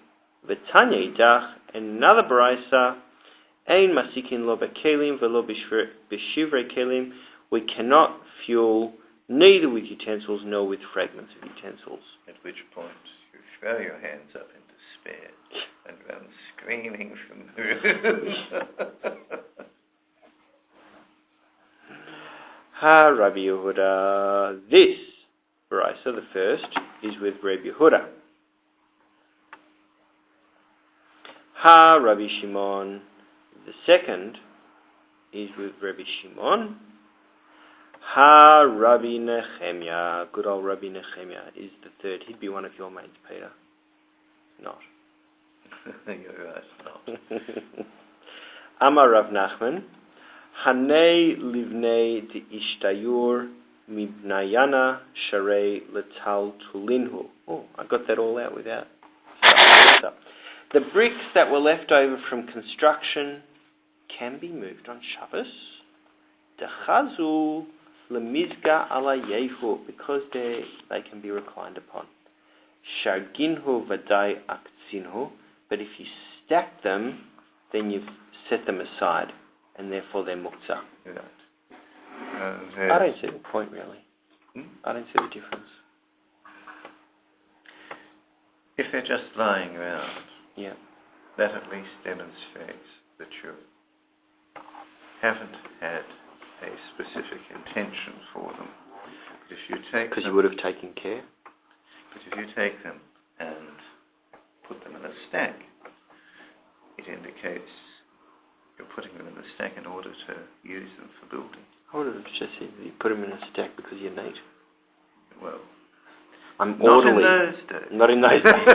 S1: V'tanya idach, another brisa, ein masikin lo bekelim velo b'shivrei kelim. We cannot fuel neither with utensils nor with fragments of utensils.
S2: At which point you throw your hands up in despair and run screaming from the room.
S1: Ha Rabbi Yehuda. This brisa, the first, is with Rabbi Yehuda. Ha Rabbi Shimon. The second is with Rabbi Shimon. Ha Rabbi Nehemiah. Good old Rabbi Nehemiah is the third. He'd be one of your mates, Peter. Not.
S2: You're right, not.
S1: Amar Rav Nachman. Hanei livnei de ishtayur mibnayana sharei letal tulinhu. Oh, I got that all out without. The bricks that were left over from construction can be moved on Shabbos. Dechazu lemizga ala yehu, because they can be reclined upon. Sharginhu vadai akzinhu, but if you stack them, then you've set them aside, and therefore they're muktzah.
S2: Yeah.
S1: I don't see the point, really. I don't see the difference.
S2: If they're just lying around,
S1: yeah,
S2: that at least demonstrates that you haven't had a specific intention for them. But if you take
S1: because you would have taken care.
S2: But if you take them and put them in a stack, it indicates you're putting them in a stack in order to use them for building.
S1: I would have just said that you put them in a stack because you're neat.
S2: Well,
S1: I'm
S2: not
S1: orderly.
S2: in those days.
S1: Not in those days.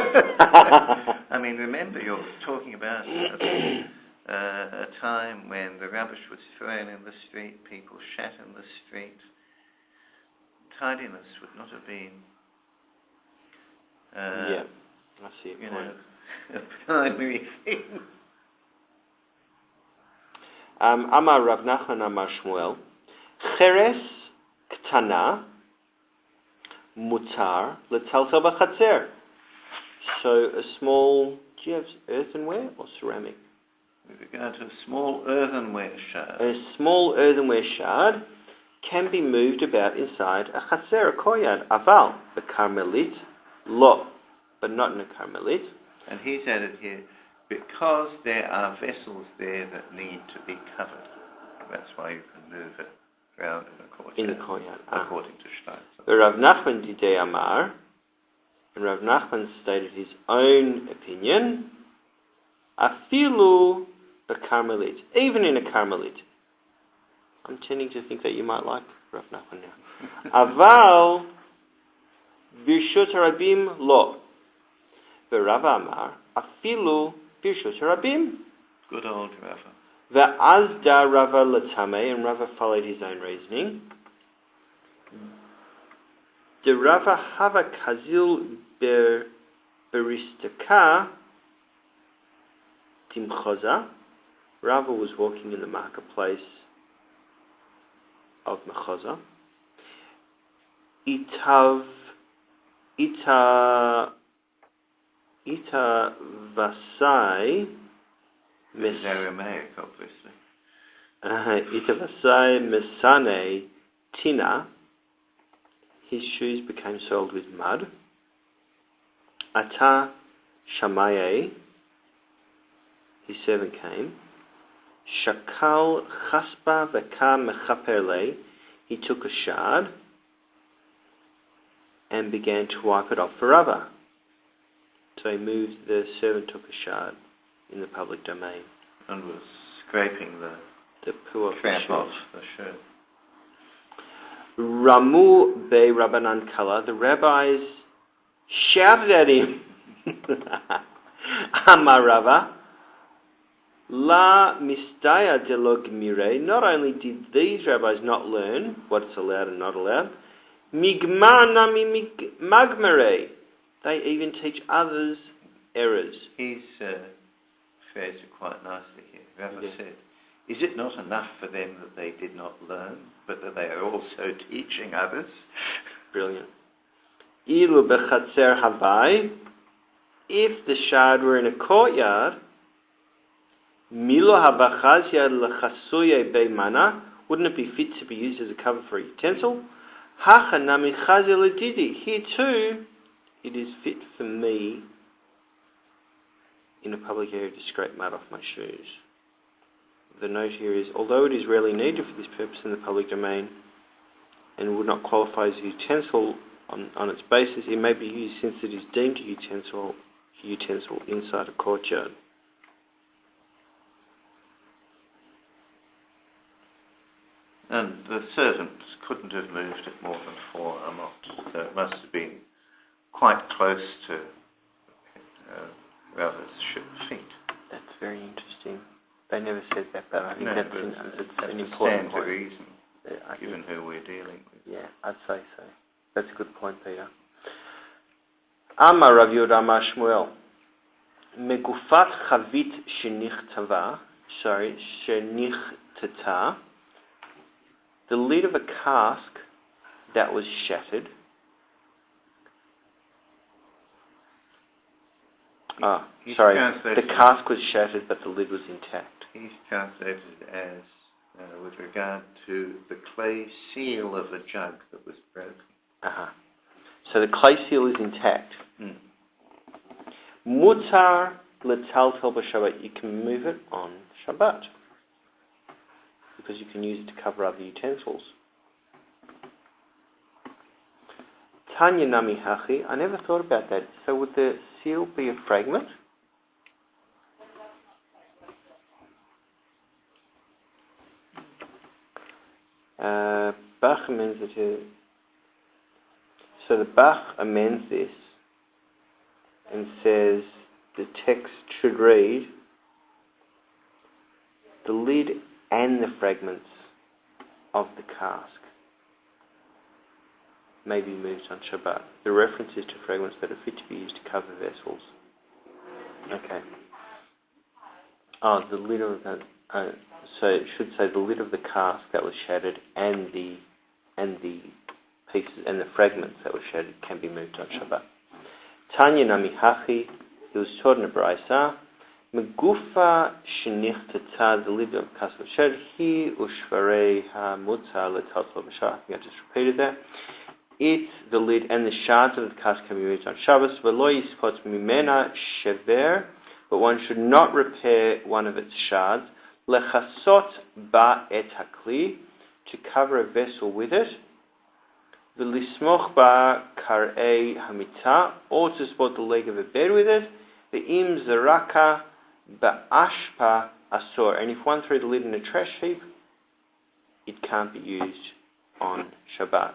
S2: I mean, remember, you're talking about a time when the rubbish was thrown in the street, people shat in the street. Tidiness would not have been,
S1: yeah, I see your point.
S2: A primary thing.
S1: Amar Rav Nachman Amar Shmuel, Cheres Ktana Mutar Letaltel B'Chatzer. So a small, do you have earthenware or ceramic?
S2: With regard to a small earthenware shard.
S1: A small earthenware shard can be moved about inside a chatzer, a koyad, aval, the carmelit, lo, but not in a carmelit.
S2: And he's added here, because there are vessels there that need to be covered. That's why you can move it around in a courtyard.
S1: In the courtyard.
S2: According to Stein.
S1: The Rav Nachman Didei Amar, and Rav Nachman stated his own opinion, afilu the carmelit, even in a carmelit. I'm tending to think that you might like Rav Nachman now. Aval birshut harabim lo. The Rav Amar afilu birshut harabim.
S2: Good old Rava.
S1: The Azda Rava Latame, and Rava followed his own reasoning. The Rava Hava Kazil Beristaka Timchoza. Rava was walking in the marketplace of Mechoza. Ita Vasai.
S2: It's Aramaic, obviously.
S1: Ita Vasai Mesane Tina. His shoes became soiled with mud. Ata Shamaye. His servant came. Shakal Chaspa Veka Mechaperle. He took a shard and began to wipe it off for Rava. So the servant took a shard in the public domain.
S2: And was scraping the
S1: poo
S2: crap off the shirt.
S1: Ramu Be Rabbanan Kala, the rabbis shouted at him. Amar Rava, La Mistaya de lo Gmire. Not only did these rabbis not learn what's allowed and not allowed, Migma Nami Magmere. They even teach others errors.
S2: He's phrased it quite nicely here. Rava said, is it not enough for them that they did not learn, but that they are also teaching others?
S1: Brilliant. Ilu bechatzer havai. If the shard were in a courtyard, milo habachazia lechasuye beimana, wouldn't it be fit to be used as a cover for a utensil? Hacha nami chazia ledidi. Here too, it is fit for me in a public area to scrape mud off my shoes. The note here is, although it is rarely needed for this purpose in the public domain and would not qualify as a utensil on its basis, it may be used since it is deemed a utensil inside a courtyard.
S2: And the servants couldn't have moved it more than 4 amot, so it must have been quite close to Rava's feet.
S1: That's very interesting. They never said that, but I think that's an important point.
S2: Reason, given who we're dealing with.
S1: Yeah, I'd say so. That's a good point, Peter. Amar Rav Yud Amar Shmuel. Megufat chavit shenichtata, the lid of a cask that was shattered. The cask was shattered, but the lid was intact.
S2: He's translated as with regard to the clay seal of a jug that was broken.
S1: So the clay seal is intact. Mutar letaltel b'Shabbat, you can move it on Shabbat because you can use it to cover other utensils. Tanya nami hachi, I never thought about that. So would the seal be a fragment? Bach amends it. So the Bach amends this and says the text should read the lid and the fragments of the cask may be moved on Shabbat. The reference is to fragments that are fit to be used to cover vessels. Okay. The lid of the so it should say the lid of the cask that was shattered and the pieces and the fragments that were shattered can be moved on Shabbat. Tanya nami hachi, he was taught in a braysa. Megufa shenichtata, the lid of the cask was shattered. He ushvarei ha-mutzar letaltel b'Shabbat. I think I just repeated that. It, the lid and the shards of the cask can be moved on Shabbos. V'lo yispot mimena shever, but one should not repair one of its shards. Lechasot ba et hakli, to cover a vessel with it. V'lismoch ba karei hamita, or to support the leg of a bed with it. Ve'im zaraka ba'ashpa asor, and if one threw the lid in a trash heap, it can't be used on Shabbat.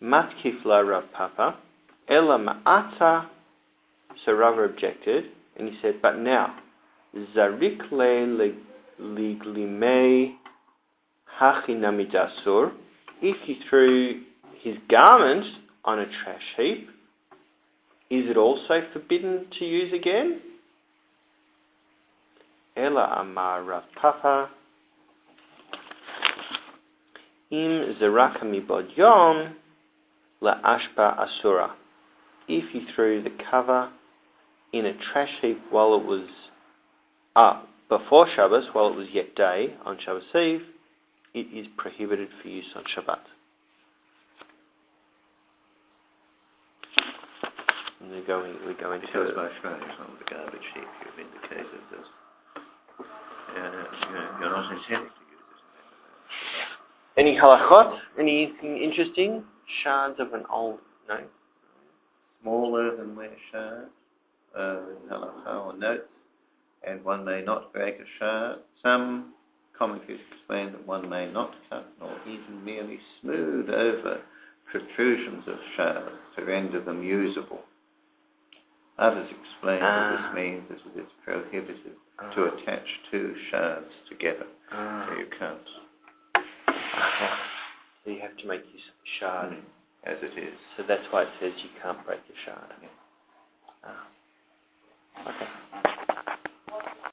S1: Matkifla Rav Papa, Ela Ma'ata, so Rava objected, and he said, but now, Zarik le liglimei hachinami dasur, if he threw his garment on a trash heap, is it also forbidden to use again? Ela Amar Rav Papa, Im Zaraka mibod yom, La ashpa asura. If you threw the cover in a trash heap while it was before Shabbos, while it was yet day on Shabbos Eve, it is prohibited for use on Shabbat. And we're going into
S2: it. By showing on the garbage heap, you've indicated that you're not intending to use it.
S1: Any halachot? Anything interesting? Shards of an old, no?
S2: Smaller than where shard, halacha or notes, and one may not break a shard. Some commentaries explain that one may not cut nor even merely smooth over protrusions of shards to render them usable. Others explain that this means that it is prohibited to attach two shards together, so you can't.
S1: So you have to make use of the shard
S2: as it is.
S1: So that's why it says you can't break the shard.
S2: Yeah.
S1: Okay.